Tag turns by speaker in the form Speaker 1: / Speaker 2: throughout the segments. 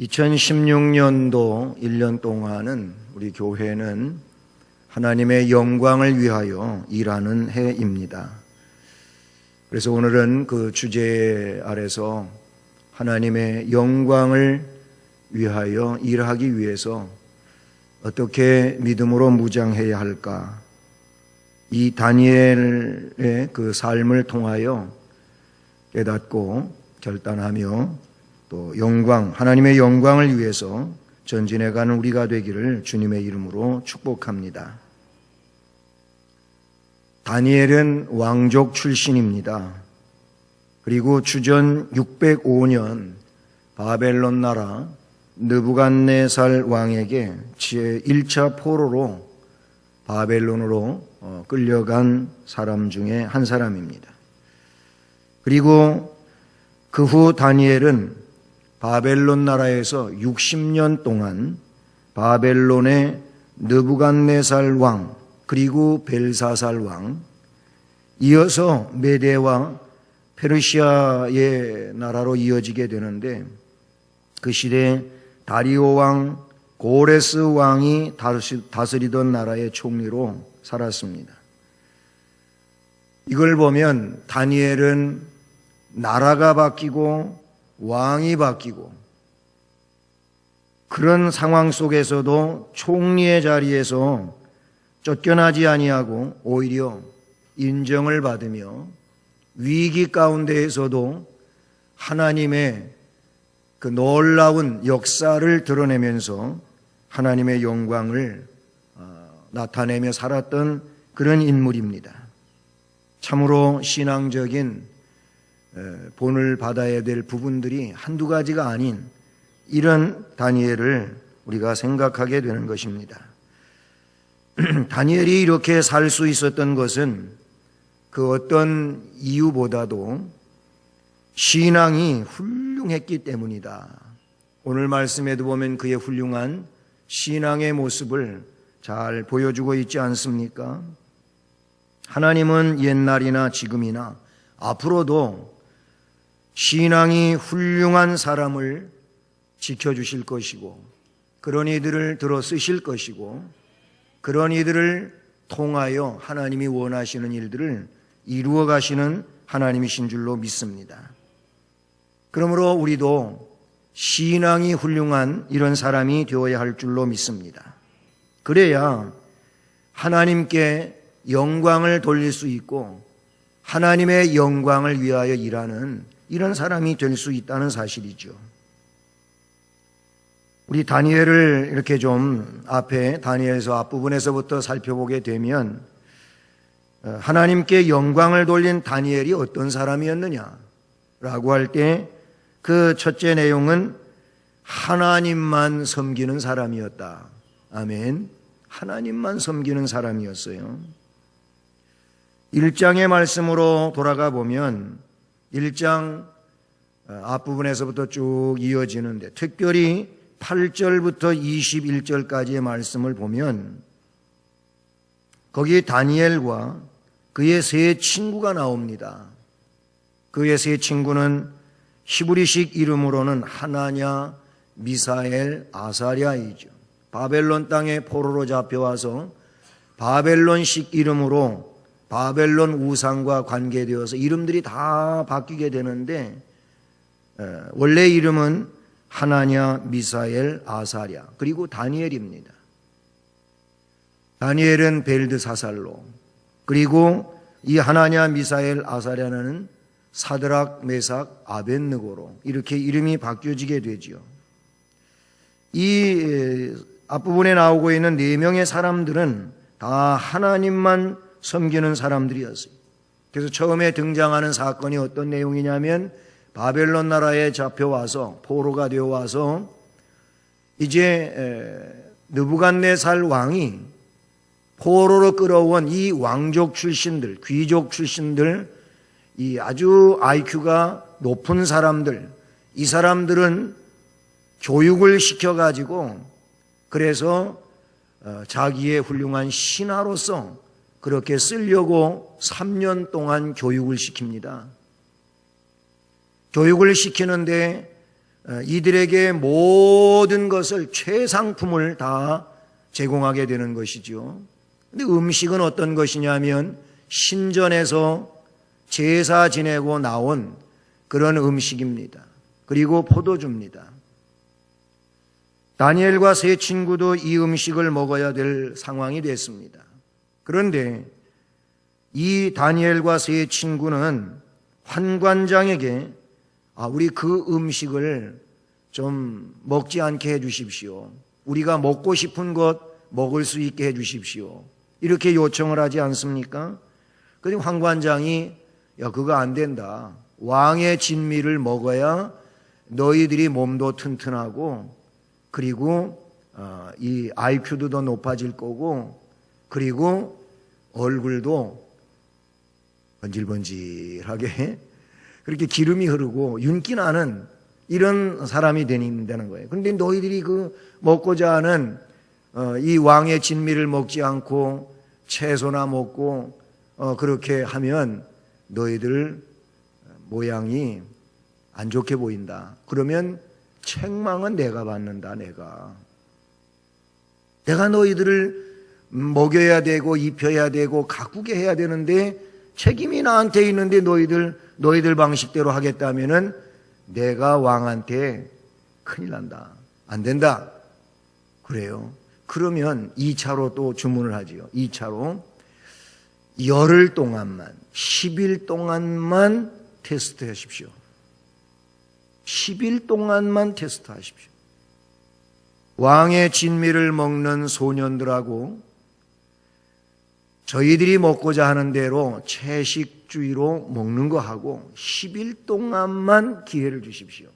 Speaker 1: 2016년도 1년 동안은 우리 교회는 하나님의 영광을 위하여 일하는 해입니다. 그래서 오늘은 그 주제 아래서 하나님의 영광을 위하여 일하기 위해서 어떻게 믿음으로 무장해야 할까? 이 다니엘의 그 삶을 통하여 깨닫고 결단하며 또 하나님의 영광을 위해서 전진해가는 우리가 되기를 주님의 이름으로 축복합니다. 다니엘은 왕족 출신입니다. 그리고 주전 605년 바벨론 나라 느부갓네살 왕에게 제1차 포로로 바벨론으로 끌려간 사람 중에 한 사람입니다. 그리고 그 후 다니엘은 바벨론 나라에서 60년 동안 바벨론의 느부갓네살 왕 그리고 벨사살 왕, 이어서 메대와 페르시아의 나라로 이어지게 되는데 그 시대에 다리오 왕, 고레스 왕이 다스리던 나라의 총리로 살았습니다. 이걸 보면 다니엘은 나라가 바뀌고 왕이 바뀌고 그런 상황 속에서도 총리의 자리에서 쫓겨나지 아니하고 오히려 인정을 받으며 위기 가운데에서도 하나님의 그 놀라운 역사를 드러내면서 하나님의 영광을 나타내며 살았던 그런 인물입니다. 참으로 신앙적인 본을 받아야 될 부분들이 한두 가지가 아닌 이런 다니엘을 우리가 생각하게 되는 것입니다. 다니엘이 이렇게 살 수 있었던 것은 그 어떤 이유보다도 신앙이 훌륭했기 때문이다. 오늘 말씀에도 보면 그의 훌륭한 신앙의 모습을 잘 보여주고 있지 않습니까? 하나님은 옛날이나 지금이나 앞으로도 신앙이 훌륭한 사람을 지켜주실 것이고 그런 이들을 들어 쓰실 것이고 그런 이들을 통하여 하나님이 원하시는 일들을 이루어 가시는 하나님이신 줄로 믿습니다. 그러므로 우리도 신앙이 훌륭한 이런 사람이 되어야 할 줄로 믿습니다. 그래야 하나님께 영광을 돌릴 수 있고 하나님의 영광을 위하여 일하는 이런 사람이 될 수 있다는 사실이죠. 우리 다니엘을 이렇게 좀 다니엘서 앞부분에서부터 살펴보게 되면 하나님께 영광을 돌린 다니엘이 어떤 사람이었느냐라고 할 때 그 첫째 내용은 하나님만 섬기는 사람이었다. 아멘. 하나님만 섬기는 사람이었어요. 1장의 말씀으로 돌아가 보면 1장 앞부분에서부터 쭉 이어지는데 특별히 8절부터 21절까지의 말씀을 보면 거기에 다니엘과 그의 세 친구가 나옵니다. 그의 세 친구는 히브리식 이름으로는 하나냐, 미사엘, 아사랴이죠. 바벨론 땅에 포로로 잡혀와서 바벨론식 이름으로 바벨론 우상과 관계되어서 이름들이 다 바뀌게 되는데 원래 이름은 하나냐, 미사엘, 아사랴 그리고 다니엘입니다. 다니엘은 벨드사살로 그리고 이 하나냐, 미사엘, 아사랴는 사드락, 메삭, 아벳느고로 이렇게 이름이 바뀌어지게 되지요. 이 앞부분에 나오고 있는 네 명의 사람들은 다 하나님만 섬기는 사람들이었어요. 그래서 처음에 등장하는 사건이 어떤 내용이냐면 바벨론 나라에 잡혀와서 포로가 되어와서 이제 느부갓네살 왕이 포로로 끌어온 이 왕족 출신들, 귀족 출신들, 이 아주 IQ가 높은 사람들, 이 사람들은 교육을 시켜가지고 그래서 자기의 훌륭한 신하로서 그렇게 쓰려고 3년 동안 교육을 시킵니다. 교육을 시키는데 이들에게 모든 것을 최상품을 다 제공하게 되는 것이죠. 근데 음식은 어떤 것이냐면 신전에서 제사 지내고 나온 그런 음식입니다. 그리고 포도주입니다. 다니엘과 세 친구도 이 음식을 먹어야 될 상황이 됐습니다. 그런데 이 다니엘과 세 친구는 환관장에게 우리 그 음식을 좀 먹지 않게 해 주십시오. 우리가 먹고 싶은 것 먹을 수 있게 해 주십시오. 이렇게 요청을 하지 않습니까? 그런데 환관장이 그거 안 된다. 왕의 진미를 먹어야 너희들이 몸도 튼튼하고 그리고 이 IQ도 더 높아질 거고 그리고 얼굴도 번질번질하게 그렇게 기름이 흐르고 윤기 나는 이런 사람이 되는 거예요. 그런데 너희들이 그 먹고자 하는 이 왕의 진미를 먹지 않고 채소나 먹고 그렇게 하면 너희들 모양이 안 좋게 보인다. 그러면 책망은 내가 받는다. 내가 너희들을 먹여야 되고 입혀야 되고 가꾸게 해야 되는데 책임이 나한테 있는데 너희들 방식대로 하겠다면은 내가 왕한테 큰일 난다. 안 된다. 그래요. 그러면 2차로 또 주문을 하지요. 2차로 열흘 동안만 10일 동안만 테스트하십시오. 10일 동안만 테스트하십시오. 왕의 진미를 먹는 소년들하고 저희들이 먹고자 하는 대로 채식주의로 먹는 거하고 10일 동안만 기회를 주십시오.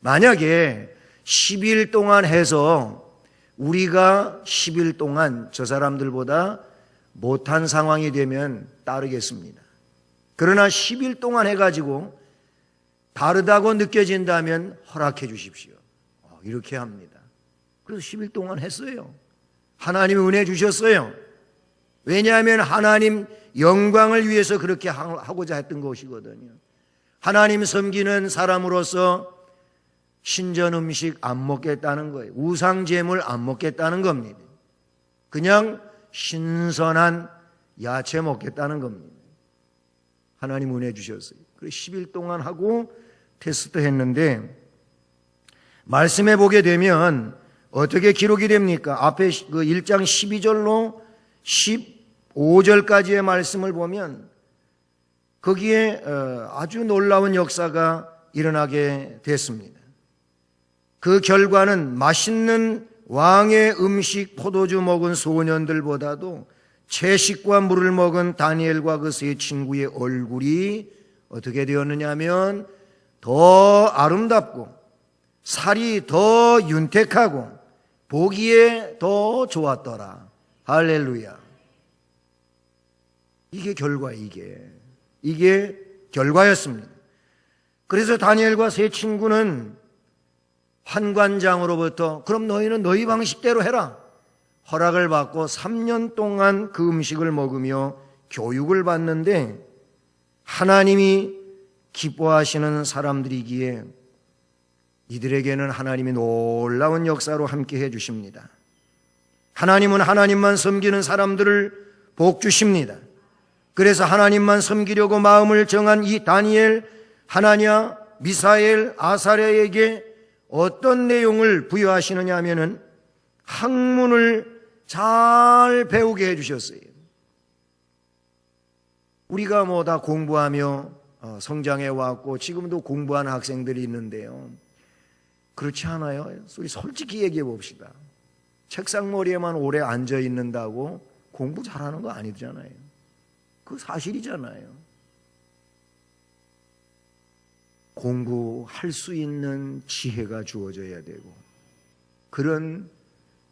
Speaker 1: 만약에 10일 동안 해서 우리가 10일 동안 저 사람들보다 못한 상황이 되면 따르겠습니다. 그러나 10일 동안 해가지고 다르다고 느껴진다면 허락해 주십시오. 이렇게 합니다. 그래서 10일 동안 했어요. 하나님이 은혜 주셨어요. 왜냐하면 하나님 영광을 위해서 그렇게 하고자 했던 것이거든요. 하나님 섬기는 사람으로서 신전 음식 안 먹겠다는 거예요. 우상 제물 안 먹겠다는 겁니다. 그냥 신선한 야채 먹겠다는 겁니다. 하나님 은혜 주셨어요. 그래서 10일 동안 하고 테스트 했는데 말씀해 보게 되면 어떻게 기록이 됩니까? 앞에 그 1장 12절로 15절까지의 말씀을 보면 거기에 아주 놀라운 역사가 일어나게 됐습니다. 그 결과는 맛있는 왕의 음식 포도주 먹은 소년들보다도 채식과 물을 먹은 다니엘과 그 세 친구의 얼굴이 어떻게 되었느냐 하면 더 아름답고 살이 더 윤택하고 보기에 더 좋았더라. 할렐루야. 이게 결과예요. 이게 결과였습니다. 그래서 다니엘과 세 친구는 환관장으로부터 그럼 너희는 너희 방식대로 해라 허락을 받고 3년 동안 그 음식을 먹으며 교육을 받는데 하나님이 기뻐하시는 사람들이기에 이들에게는 하나님이 놀라운 역사로 함께 해 주십니다. 하나님은 하나님만 섬기는 사람들을 복 주십니다. 그래서 하나님만 섬기려고 마음을 정한 이 다니엘, 하나냐, 미사엘, 아사랴에게 어떤 내용을 부여하시느냐 하면은 학문을 잘 배우게 해 주셨어요. 우리가 뭐 다 공부하며 성장해 왔고 지금도 공부하는 학생들이 있는데요. 그렇지 않아요? 우리 솔직히 얘기해 봅시다. 책상머리에만 오래 앉아 있는다고 공부 잘하는 거 아니잖아요. 그 사실이잖아요. 공부할 수 있는 지혜가 주어져야 되고 그런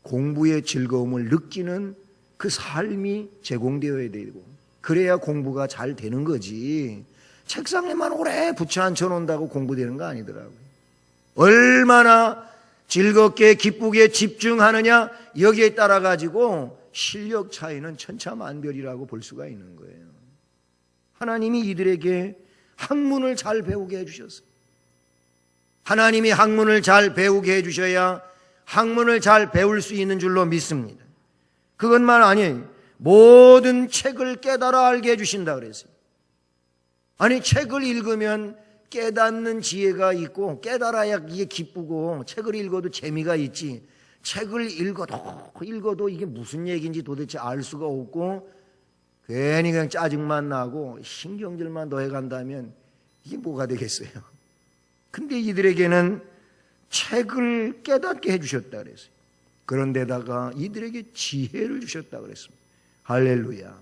Speaker 1: 공부의 즐거움을 느끼는 그 삶이 제공되어야 되고 그래야 공부가 잘 되는 거지 책상에만 오래 붙여 앉혀놓는다고 공부되는 거 아니더라고요. 얼마나 즐겁게 기쁘게 집중하느냐 여기에 따라 가지고 실력 차이는 천차만별이라고 볼 수가 있는 거예요. 하나님이 이들에게 학문을 잘 배우게 해주셨어요. 하나님이 학문을 잘 배우게 해주셔야 학문을 잘 배울 수 있는 줄로 믿습니다. 그것만 아니에요. 모든 책을 깨달아 알게 해주신다 그랬어요. 아니, 책을 읽으면 깨닫는 지혜가 있고 깨달아야 이게 기쁘고, 책을 읽어도 재미가 있지, 책을 읽어도 이게 무슨 얘기인지 도대체 알 수가 없고 괜히 그냥 짜증만 나고 신경질만 더해간다면 이게 뭐가 되겠어요? 근데 이들에게는 책을 깨닫게 해주셨다 그랬어요. 그런데다가 이들에게 지혜를 주셨다 그랬습니다. 할렐루야.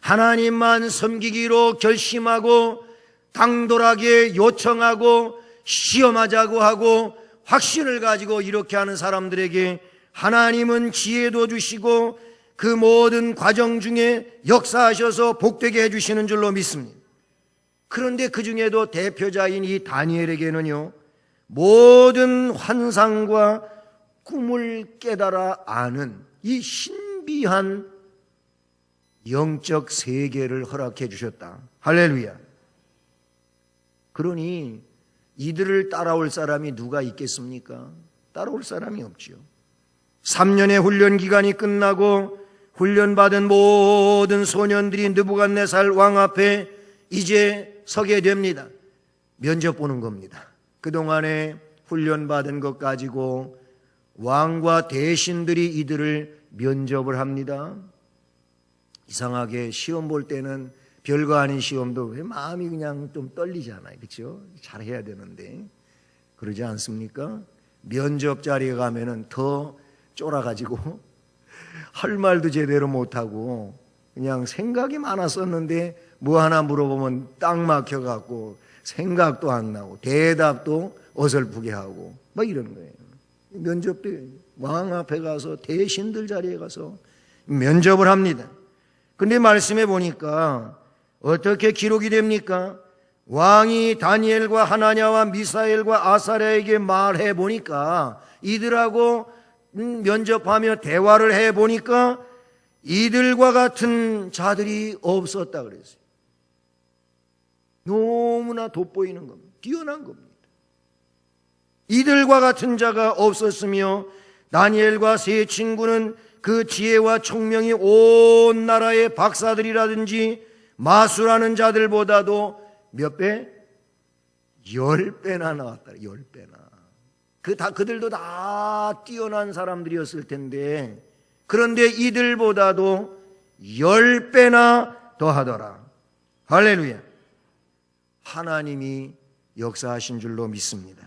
Speaker 1: 하나님만 섬기기로 결심하고 당돌하게 요청하고 시험하자고 하고 확신을 가지고 이렇게 하는 사람들에게 하나님은 지혜도 주시고 그 모든 과정 중에 역사하셔서 복되게 해주시는 줄로 믿습니다. 그런데 그 중에도 대표자인 이 다니엘에게는요, 모든 환상과 꿈을 깨달아 아는 이 신비한 영적 세계를 허락해 주셨다. 할렐루야. 그러니 이들을 따라올 사람이 누가 있겠습니까? 따라올 사람이 없지요. 3년의 훈련 기간이 끝나고 훈련받은 모든 소년들이 느부갓네살 왕 앞에 이제 서게 됩니다. 면접 보는 겁니다. 그동안에 훈련받은 것 가지고 왕과 대신들이 이들을 면접을 합니다. 이상하게 시험 볼 때는 별거 아닌 시험도 왜 마음이 그냥 좀 떨리잖아요. 그렇죠? 잘해야 되는데 그러지 않습니까? 면접 자리에 가면은 더 쫄아가지고 할 말도 제대로 못하고 그냥 생각이 많았었는데 뭐 하나 물어보면 딱 막혀갖고 생각도 안 나고 대답도 어설프게 하고 막 이런 거예요. 면접 때 왕 앞에 가서 대신들 자리에 가서 면접을 합니다. 근데 말씀해 보니까 어떻게 기록이 됩니까? 왕이 다니엘과 하나냐와 미사엘과 아사랴에게 말해 보니까, 이들하고 면접하며 대화를 해 보니까 이들과 같은 자들이 없었다 그랬어요. 너무나 돋보이는 겁니다. 뛰어난 겁니다. 이들과 같은 자가 없었으며 다니엘과 세 친구는 그 지혜와 총명이 온 나라의 박사들이라든지 마술하는 자들보다도 몇 배? 10배나 나왔다. 10배나. 그들도 다 뛰어난 사람들이었을 텐데, 그런데 이들보다도 10배나 더 하더라. 할렐루야. 하나님이 역사하신 줄로 믿습니다.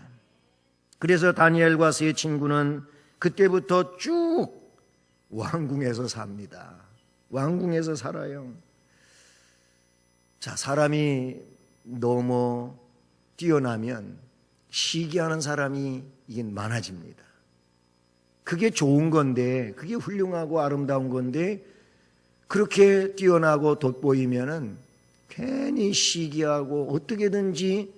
Speaker 1: 그래서 다니엘과 세 친구는 그때부터 쭉 왕궁에서 삽니다. 왕궁에서 살아요. 자, 사람이 너무 뛰어나면 시기하는 사람이 이게 많아집니다. 그게 좋은 건데, 그게 훌륭하고 아름다운 건데, 그렇게 뛰어나고 돋보이면은 괜히 시기하고 어떻게든지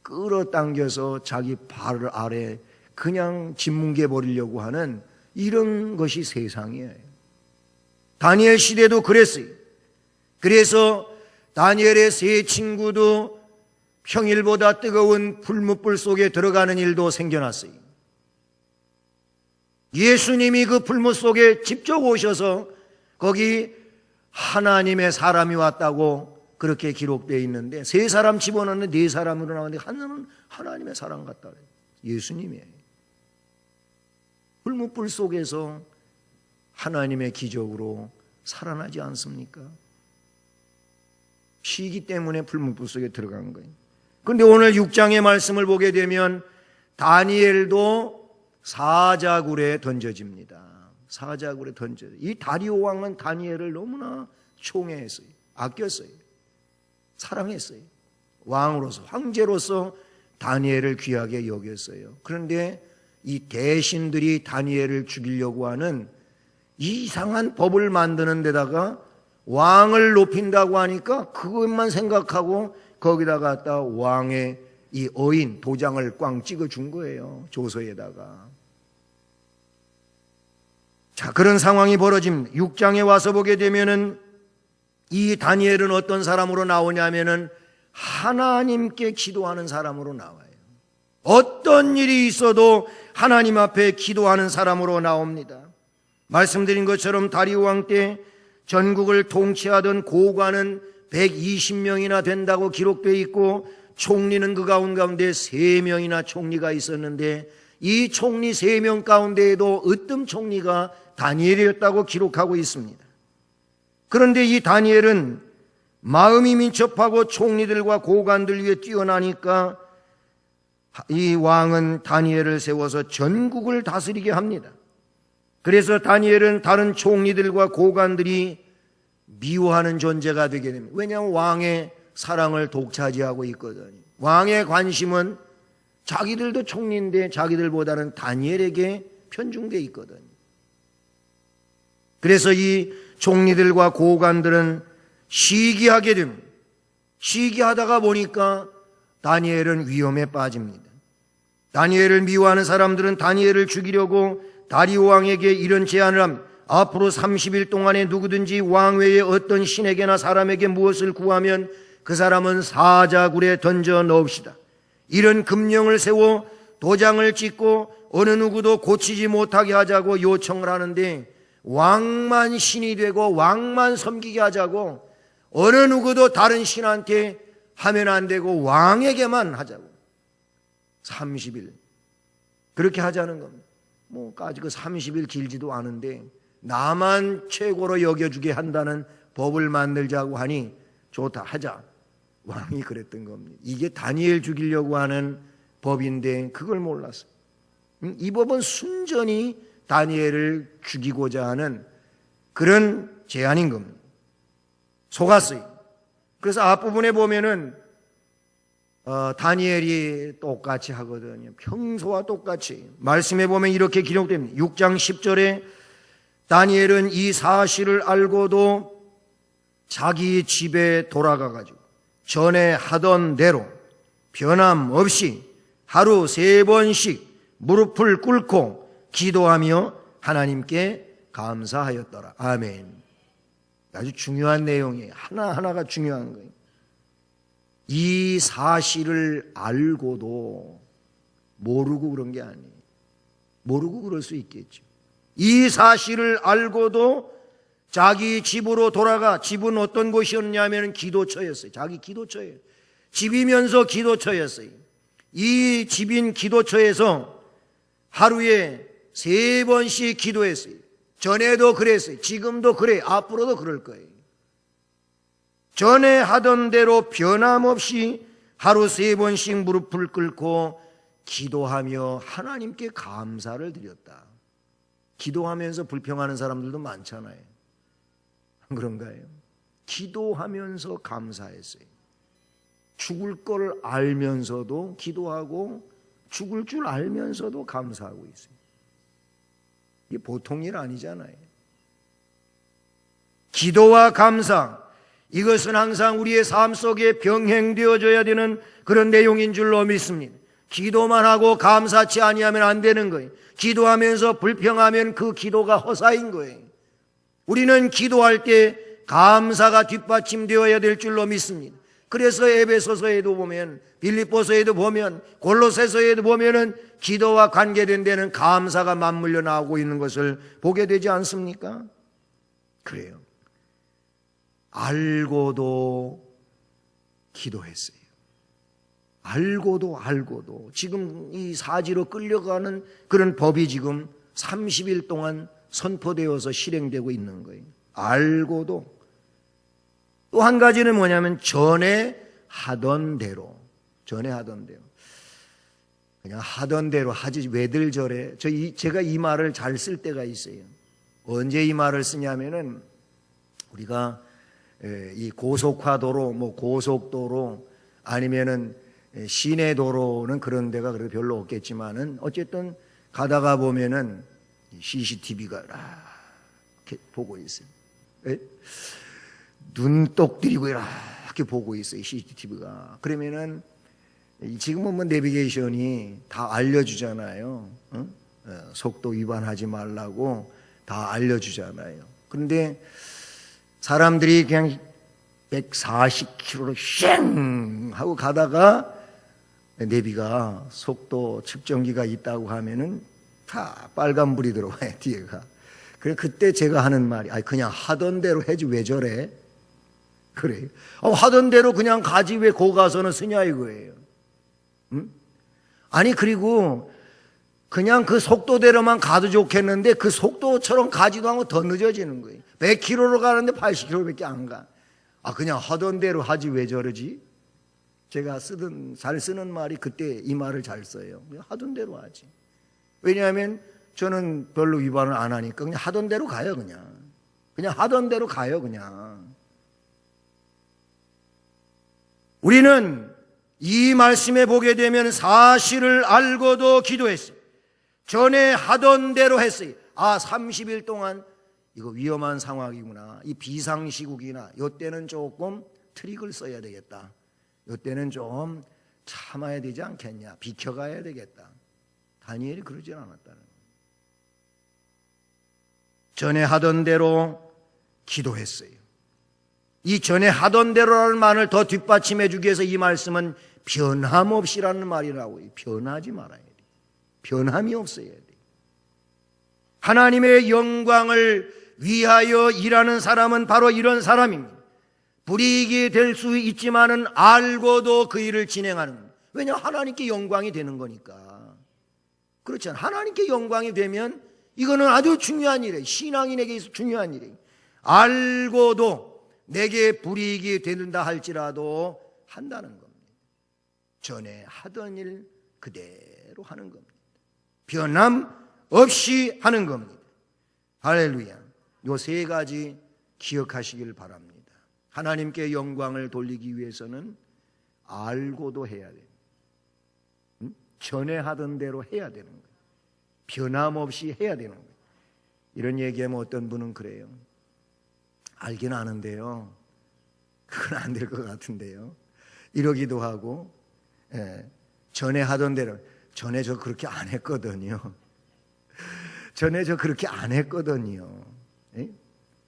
Speaker 1: 끌어당겨서 자기 발 아래 그냥 짓뭉개 버리려고 하는 이런 것이 세상이에요. 다니엘 시대도 그랬어요. 그래서 다니엘의 세 친구도 평일보다 뜨거운 불뭇불 속에 들어가는 일도 생겨났어요. 예수님이 그 불뭇 속에 직접 오셔서 거기 하나님의 사람이 왔다고 그렇게 기록되어 있는데, 세 사람 집어넣는데 네 사람으로 나왔는데 하나는 하나님의 사람 같다. 예수님이에요. 불뭇불 속에서 하나님의 기적으로 살아나지 않습니까? 시기 때문에 불뭇불 속에 들어간 거예요. 그런데 오늘 6장의 말씀을 보게 되면 다니엘도 사자굴에 던져집니다. 사자굴에 던져요. 이 다리오 왕은 다니엘을 너무나 총애했어요. 아꼈어요. 사랑했어요. 왕으로서, 황제로서 다니엘을 귀하게 여겼어요. 그런데 이 대신들이 다니엘을 죽이려고 하는 이상한 법을 만드는 데다가 왕을 높인다고 하니까 그것만 생각하고 거기다 갖다 왕의 이 어인 도장을 꽝 찍어준 거예요. 조서에다가. 자, 그런 상황이 벌어집니다. 6장에 와서 보게 되면은 이 다니엘은 어떤 사람으로 나오냐면은 하나님께 기도하는 사람으로 나와요. 어떤 일이 있어도 하나님 앞에 기도하는 사람으로 나옵니다. 말씀드린 것처럼 다리오 왕 때 전국을 통치하던 고관은 120명이나 된다고 기록되어 있고 총리는 그 가운데 3명이나 총리가 있었는데 이 총리 3명 가운데에도 으뜸 총리가 다니엘이었다고 기록하고 있습니다. 그런데 이 다니엘은 마음이 민첩하고 총리들과 고관들 위에 뛰어나니까 이 왕은 다니엘을 세워서 전국을 다스리게 합니다. 그래서 다니엘은 다른 총리들과 고관들이 미워하는 존재가 되게 됩니다. 왜냐하면 왕의 사랑을 독차지하고 있거든요. 왕의 관심은 자기들도 총리인데 자기들보다는 다니엘에게 편중되어 있거든요. 그래서 이 총리들과 고관들은 시기하게 됩니다. 시기하다가 보니까 다니엘은 위험에 빠집니다. 다니엘을 미워하는 사람들은 다니엘을 죽이려고 다리오 왕에게 이런 제안을 합니다. 앞으로 30일 동안에 누구든지 왕 외에 어떤 신에게나 사람에게 무엇을 구하면 그 사람은 사자굴에 던져 넣읍시다. 이런 금령을 세워 도장을 찍고 어느 누구도 고치지 못하게 하자고 요청을 하는데 왕만 신이 되고 왕만 섬기게 하자고, 어느 누구도 다른 신한테 하면 안 되고 왕에게만 하자고. 30일 그렇게 하자는 겁니다. 까지 그 30일 길지도 않은데 나만 최고로 여겨주게 한다는 법을 만들자고 하니 좋다, 하자. 왕이 그랬던 겁니다. 이게 다니엘 죽이려고 하는 법인데 그걸 몰랐어요. 이 법은 순전히 다니엘을 죽이고자 하는 그런 제안인 겁니다. 속았어요. 그래서 앞부분에 보면은 다니엘이 똑같이 하거든요. 평소와 똑같이. 말씀에 보면 이렇게 기록됩니다. 6장 10절에 다니엘은 이 사실을 알고도 자기 집에 돌아가가지고 전에 하던 대로 변함없이 하루 3번씩 무릎을 꿇고 기도하며 하나님께 감사하였더라. 아멘. 아주 중요한 내용이에요. 하나하나가 중요한 거예요. 이 사실을 알고도 모르고 그런 게 아니에요. 모르고 그럴 수 있겠죠. 이 사실을 알고도 자기 집으로 돌아가. 집은 어떤 곳이었냐면 기도처였어요. 자기 기도처예요. 집이면서 기도처였어요. 이 집인 기도처에서 하루에 3번씩 기도했어요. 전에도 그랬어요. 지금도 그래요. 앞으로도 그럴 거예요. 전에 하던 대로 변함없이 하루 3번씩 무릎을 꿇고 기도하며 하나님께 감사를 드렸다. 기도하면서 불평하는 사람들도 많잖아요. 그런가요? 기도하면서 감사했어요. 죽을 걸 알면서도 기도하고 죽을 줄 알면서도 감사하고 있어요. 이게 보통 일 아니잖아요. 기도와 감사, 이것은 항상 우리의 삶 속에 병행되어져야 되는 그런 내용인 줄로 믿습니다. 기도만 하고 감사치 아니하면 안 되는 거예요. 기도하면서 불평하면 그 기도가 허사인 거예요. 우리는 기도할 때 감사가 뒷받침되어야 될 줄로 믿습니다. 그래서 에베소서에도 보면, 빌립보서에도 보면, 골로새서에도 보면은 기도와 관계된 데는 감사가 맞물려 나오고 있는 것을 보게 되지 않습니까? 그래요. 알고도 기도했어요. 알고도 지금 이 사지로 끌려가는 그런 법이 지금 30일 동안 선포되어서 실행되고 있는 거예요. 알고도. 또 한 가지는 뭐냐면 전에 하던 대로. 그냥 하던 대로 하지 왜들 저래. 제가 이 말을 잘 쓸 때가 있어요. 언제 이 말을 쓰냐면은 우리가 이 고속화도로, 고속도로 아니면은 시내도로는 그런 데가 그렇게 별로 없겠지만은 어쨌든 가다가 보면은 CCTV가 이렇게 보고 있어요. 눈독 들이고 이렇게 보고 있어요. CCTV가. 그러면은 지금은 내비게이션이 다 알려주잖아요. 속도 위반하지 말라고 다 알려주잖아요. 그런데 사람들이 그냥 140km로 쉥 하고 가다가 내비가 속도 측정기가 있다고 하면은 다 빨간불이 들어와요, 뒤에가. 그래, 그때 제가 하는 말이, 그냥 하던 대로 해지 왜 저래? 그래요. 하던 대로 그냥 가지 왜 거 가서는 쓰냐 이거예요. 응? 아니, 그리고 그냥 그 속도대로만 가도 좋겠는데 그 속도처럼 가지도 않고 더 늦어지는 거예요. 100km로 가는데 80km밖에 안 가. 그냥 하던 대로 하지 왜 저러지? 제가 잘 쓰는 말이 그때 이 말을 잘 써요. 그냥 하던 대로 하지. 왜냐하면 저는 별로 위반을 안 하니까 그냥 하던 대로 가요, 그냥. 그냥 하던 대로 가요, 그냥. 우리는 이 말씀에 보게 되면 사실을 알고도 기도했어요. 전에 하던 대로 했어요. 30일 동안 이거 위험한 상황이구나. 이 비상시국이나 이때는 조금 트릭을 써야 되겠다. 이때는 좀 참아야 되지 않겠냐. 비켜가야 되겠다. 다니엘이 그러지 않았다는 거예요. 전에 하던 대로 기도했어요. 이 전에 하던 대로라는 말을 더 뒷받침해 주기 위해서 이 말씀은 변함없이라는 말이라고 해요. 변하지 말아야 돼요. 변함이 없어야 돼요. 하나님의 영광을 위하여 일하는 사람은 바로 이런 사람입니다. 불이익이 될 수 있지만은 알고도 그 일을 진행하는 거예요. 왜냐하면 하나님께 영광이 되는 거니까. 그렇잖아요. 하나님께 영광이 되면 이거는 아주 중요한 일이에요. 신앙인에게 있어 중요한 일이에요. 알고도 내게 불이익이 된다 할지라도 한다는 겁니다. 전에 하던 일 그대로 하는 겁니다. 변함 없이 하는 겁니다. 할렐루야. 요 세 가지 기억하시길 바랍니다. 하나님께 영광을 돌리기 위해서는 알고도 해야 돼요. 전에 하던 대로 해야 되는 거예요. 변함없이 해야 되는 거예요. 이런 얘기하면 어떤 분은 그래요. 알긴 아는데요. 그건 안 될 것 같은데요. 이러기도 하고, 전에 하던 대로, 전에 저 그렇게 안 했거든요. 전에 저 그렇게 안 했거든요.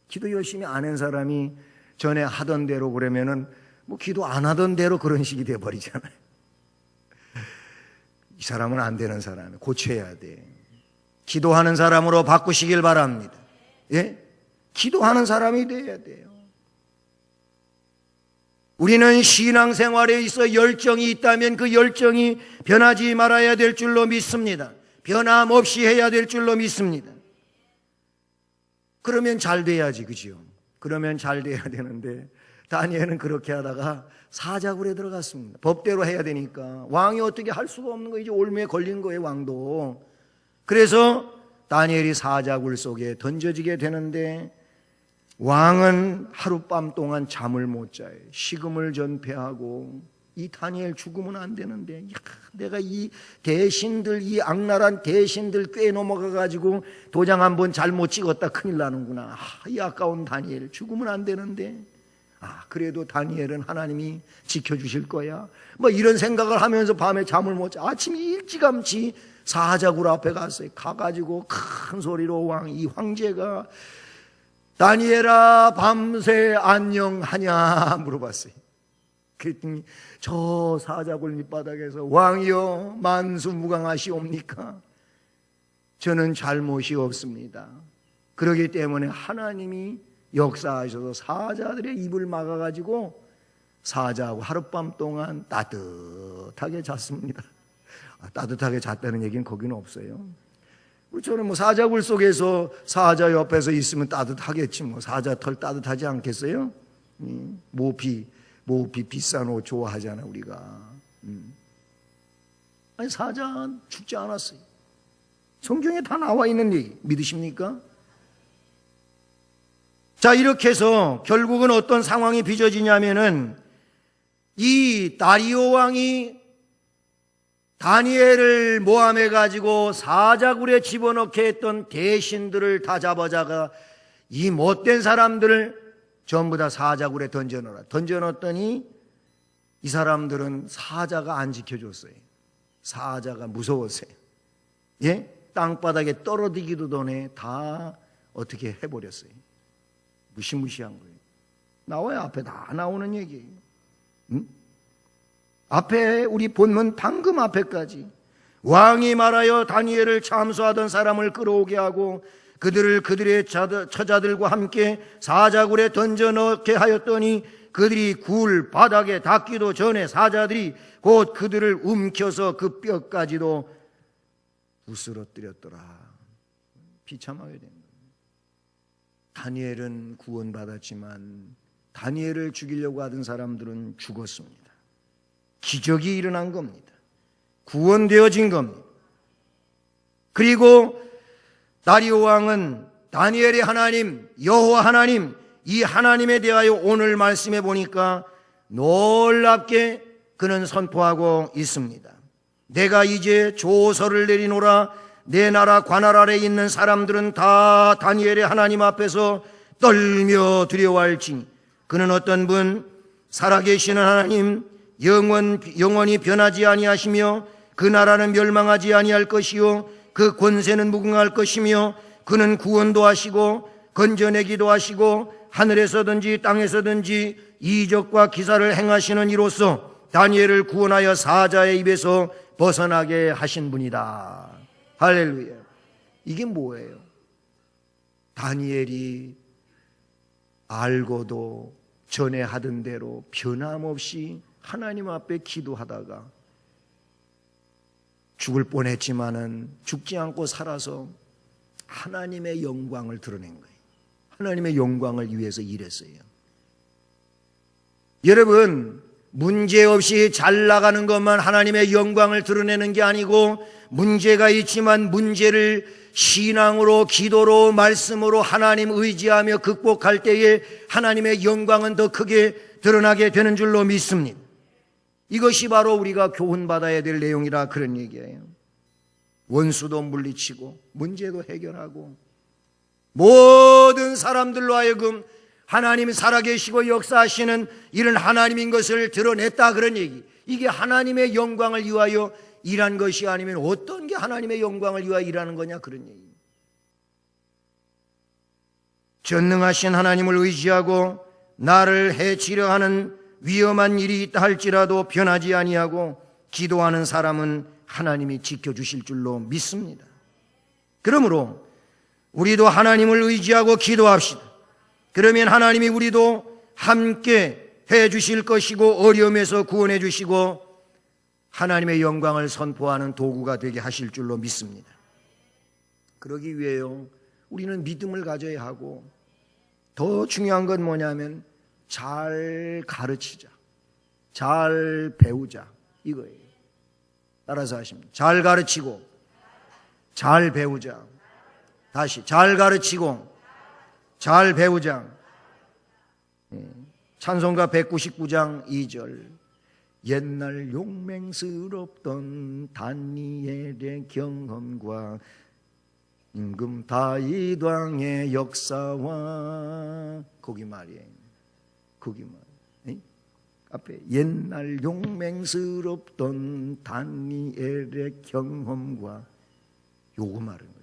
Speaker 1: 기도 열심히 안 한 사람이 전에 하던 대로 그러면은 뭐 기도 안 하던 대로 그런 식이 돼버리잖아요. 이 사람은 안 되는 사람이에요. 고쳐야 돼. 기도하는 사람으로 바꾸시길 바랍니다. 예? 기도하는 사람이 돼야 돼요. 우리는 신앙생활에 있어 열정이 있다면 그 열정이 변하지 말아야 될 줄로 믿습니다. 변함없이 해야 될 줄로 믿습니다. 그러면 잘 돼야지, 그죠? 그러면 잘 돼야 되는데 다니엘은 그렇게 하다가 사자굴에 들어갔습니다. 법대로 해야 되니까 왕이 어떻게 할 수가 없는 거예요. 이제 올무에 걸린 거예요, 왕도. 그래서 다니엘이 사자굴 속에 던져지게 되는데 왕은 하룻밤 동안 잠을 못 자요. 식음을 전폐하고 이 다니엘 죽으면 안 되는데 내가 이 대신들, 이 악랄한 대신들 꽤 넘어가가지고 도장 한번 잘못 찍었다 큰일 나는구나. 이 아까운 다니엘 죽으면 안 되는데 그래도 다니엘은 하나님이 지켜주실 거야. 뭐 이런 생각을 하면서 밤에 잠을 못 자. 아침에 일찌감치 사자굴 앞에 갔어요. 가가지고 큰 소리로 이 황제가 다니엘아 밤새 안녕하냐 물어봤어요. 그랬더니 저 사자굴 밑바닥에서 왕이여 만수무강하시옵니까? 저는 잘못이 없습니다. 그렇기 때문에 하나님이 역사하셔서 사자들의 입을 막아가지고 사자하고 하룻밤 동안 따뜻하게 잤습니다. 따뜻하게 잤다는 얘기는 거기는 없어요. 저는 뭐 사자굴 속에서 사자 옆에서 있으면 따뜻하겠지 뭐. 사자 털 따뜻하지 않겠어요? 모피 비싼 옷 좋아하잖아 우리가. 아니 사자 죽지 않았어요. 성경에 다 나와 있는 얘기 믿으십니까? 자, 이렇게 해서 결국은 어떤 상황이 빚어지냐면은 이 다리오 왕이 다니엘을 모함해 가지고 사자굴에 집어넣게 했던 대신들을 다 잡아다가 이 못된 사람들을 전부 다 사자굴에 던져넣어라. 던져넣었더니 이 사람들은 사자가 안 지켜줬어요. 사자가 무서웠어요. 예? 땅바닥에 떨어지기도 전에 다 어떻게 해버렸어요. 무시무시한 거예요. 나와요. 앞에 다 나오는 얘기예요. 응? 앞에 우리 본문 방금 앞에까지 왕이 말하여 다니엘을 참수하던 사람을 끌어오게 하고 그들을 그들의 처자들과 함께 사자굴에 던져 넣게 하였더니 그들이 굴 바닥에 닿기도 전에 사자들이 곧 그들을 움켜서 그 뼈까지도 부스러뜨렸더라. 비참하게 된 거예요. 다니엘은 구원받았지만 다니엘을 죽이려고 하던 사람들은 죽었습니다. 기적이 일어난 겁니다. 구원되어진 겁니다. 그리고 다리오 왕은 다니엘의 하나님 여호와 하나님, 이 하나님에 대하여 오늘 말씀해 보니까 놀랍게 그는 선포하고 있습니다. 내가 이제 조서를 내리노라. 내 나라 관할 아래 있는 사람들은 다 다니엘의 하나님 앞에서 떨며 두려워할지니 그는 어떤 분, 살아계시는 하나님, 영원히 변하지 아니하시며 그 나라는 멸망하지 아니할 것이요 그 권세는 무궁할 것이며 그는 구원도 하시고 건져내기도 하시고 하늘에서든지 땅에서든지 이적과 기사를 행하시는 이로써 다니엘을 구원하여 사자의 입에서 벗어나게 하신 분이다. 할렐루야. 이게 뭐예요? 다니엘이 알고도 전에 하던 대로 변함없이 하나님 앞에 기도하다가 죽을 뻔했지만은 죽지 않고 살아서 하나님의 영광을 드러낸 거예요. 하나님의 영광을 위해서 일했어요. 여러분, 문제없이 잘 나가는 것만 하나님의 영광을 드러내는 게 아니고 문제가 있지만 문제를 신앙으로, 기도로, 말씀으로 하나님 의지하며 극복할 때에 하나님의 영광은 더 크게 드러나게 되는 줄로 믿습니다. 이것이 바로 우리가 교훈받아야 될 내용이라 그런 얘기예요. 원수도 물리치고 문제도 해결하고 모든 사람들로 하여금 하나님이 살아계시고 역사하시는 이런 하나님인 것을 드러냈다 그런 얘기. 이게 하나님의 영광을 위하여 일한 것이 아니면 어떤 게 하나님의 영광을 위하여 일하는 거냐 그런 얘기. 전능하신 하나님을 의지하고 나를 해치려 하는 위험한 일이 있다 할지라도 변하지 아니하고 기도하는 사람은 하나님이 지켜주실 줄로 믿습니다. 그러므로 우리도 하나님을 의지하고 기도합시다. 그러면 하나님이 우리도 함께 해주실 것이고 어려움에서 구원해 주시고 하나님의 영광을 선포하는 도구가 되게 하실 줄로 믿습니다. 그러기 위해요 우리는 믿음을 가져야 하고 더 중요한 건 뭐냐면 잘 가르치자, 잘 배우자 이거예요. 따라서 하십니다. 잘 가르치고 잘 배우자. 다시 잘 가르치고 잘 배우자. 찬송가 199장 2절 옛날 용맹스럽던 다니엘의 경험과 임금 다윗 왕의 역사와 거기 말이에요. 거기 말. 앞에 옛날 용맹스럽던 다니엘의 경험과 요거 말은 거예요.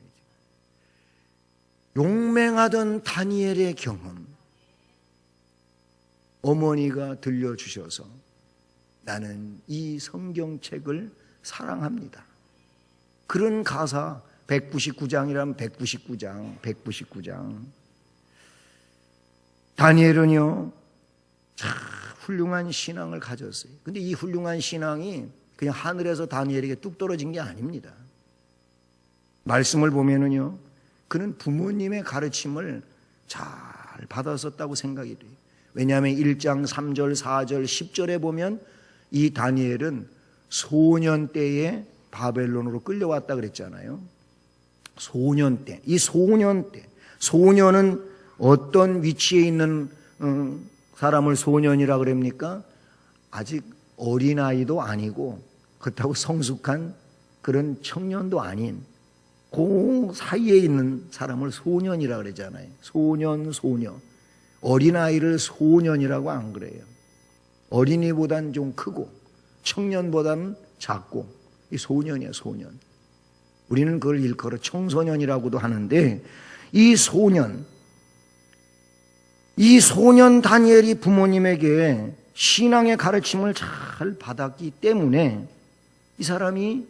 Speaker 1: 용맹하던 다니엘의 경험. 어머니가 들려주셔서 나는 이 성경책을 사랑합니다. 그런 가사 199장이라면 199장. 다니엘은요, 참 훌륭한 신앙을 가졌어요. 근데 이 훌륭한 신앙이 그냥 하늘에서 다니엘에게 뚝 떨어진 게 아닙니다. 말씀을 보면은요, 그는 부모님의 가르침을 잘 받았었다고 생각이 돼요. 왜냐하면 1장 3절, 4절, 10절에 보면 이 다니엘은 소년 때에 바벨론으로 끌려왔다 그랬잖아요. 소년 때. 이 소년 때. 소년은 어떤 위치에 있는 사람을 소년이라 그럽니까? 아직 어린아이도 아니고 그렇다고 성숙한 그런 청년도 아닌 그 사이에 있는 사람을 소년이라 그러잖아요. 소녀. 어린아이를 소년이라고 안 그래요. 어린이보단 좀 크고 청년보다는 작고 이 소년이야, 소년. 우리는 그걸 일컬어 청소년이라고도 하는데 이 소년, 이 소년 다니엘이 부모님에게 신앙의 가르침을 잘 받았기 때문에 이 사람이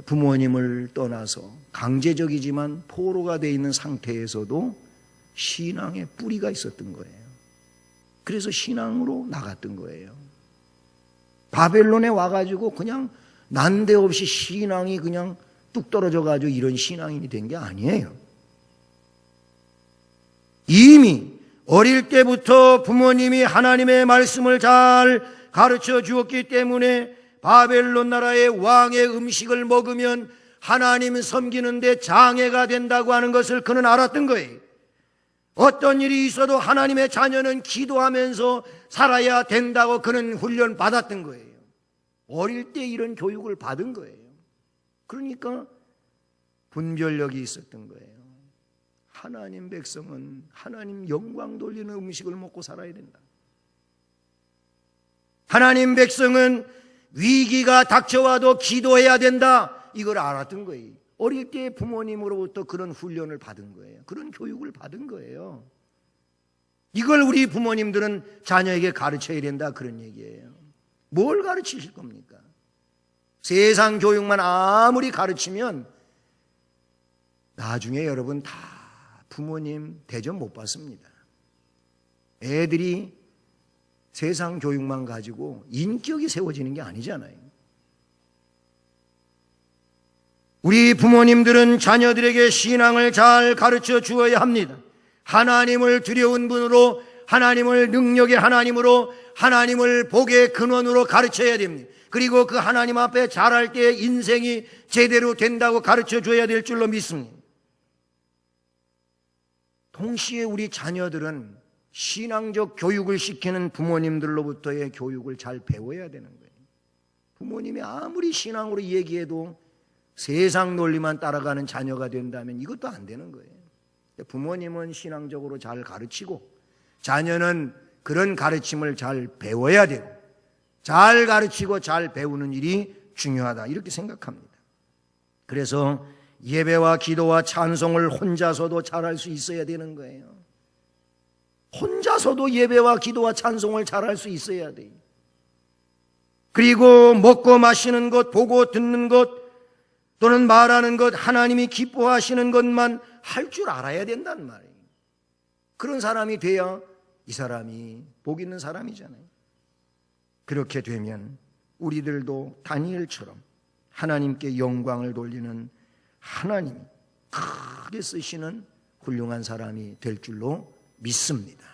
Speaker 1: 부모님을 떠나서 강제적이지만 포로가 되어 있는 상태에서도 신앙의 뿌리가 있었던 거예요. 그래서 신앙으로 나갔던 거예요. 바벨론에 와가지고 그냥 난데없이 신앙이 그냥 뚝 떨어져가지고 이런 신앙인이 된 게 아니에요. 이미 어릴 때부터 부모님이 하나님의 말씀을 잘 가르쳐 주었기 때문에 바벨론 나라의 왕의 음식을 먹으면 하나님 섬기는데 장애가 된다고 하는 것을 그는 알았던 거예요. 어떤 일이 있어도 하나님의 자녀는 기도하면서 살아야 된다고 그는 훈련 받았던 거예요. 어릴 때 이런 교육을 받은 거예요. 그러니까 분별력이 있었던 거예요. 하나님 백성은 하나님 영광 돌리는 음식을 먹고 살아야 된다. 하나님 백성은 위기가 닥쳐와도 기도해야 된다. 이걸 알았던 거예요. 어릴 때 부모님으로부터 그런 훈련을 받은 거예요. 그런 교육을 받은 거예요. 이걸 우리 부모님들은 자녀에게 가르쳐야 된다, 그런 얘기예요. 뭘 가르치실 겁니까? 세상 교육만 아무리 가르치면 나중에 여러분 다 부모님 대접 못 받습니다. 애들이 세상 교육만 가지고 인격이 세워지는 게 아니잖아요. 우리 부모님들은 자녀들에게 신앙을 잘 가르쳐 주어야 합니다. 하나님을 두려운 분으로, 하나님을 능력의 하나님으로, 하나님을 복의 근원으로 가르쳐야 됩니다. 그리고 그 하나님 앞에 자랄 때 인생이 제대로 된다고 가르쳐 줘야 될 줄로 믿습니다. 동시에 우리 자녀들은 신앙적 교육을 시키는 부모님들로부터의 교육을 잘 배워야 되는 거예요. 부모님이 아무리 신앙으로 얘기해도 세상 논리만 따라가는 자녀가 된다면 이것도 안 되는 거예요. 부모님은 신앙적으로 잘 가르치고 자녀는 그런 가르침을 잘 배워야 되고, 잘 가르치고 잘 배우는 일이 중요하다, 이렇게 생각합니다. 그래서 예배와 기도와 찬송을 혼자서도 잘할 수 있어야 되는 거예요. 혼자서도 예배와 기도와 찬송을 잘할 수 있어야 돼요. 그리고 먹고 마시는 것, 보고 듣는 것, 또는 말하는 것, 하나님이 기뻐하시는 것만 할 줄 알아야 된단 말이에요. 그런 사람이 돼야 이 사람이 복 있는 사람이잖아요. 그렇게 되면 우리들도 다니엘처럼 하나님께 영광을 돌리는, 하나님이 크게 쓰시는 훌륭한 사람이 될 줄로 믿습니다.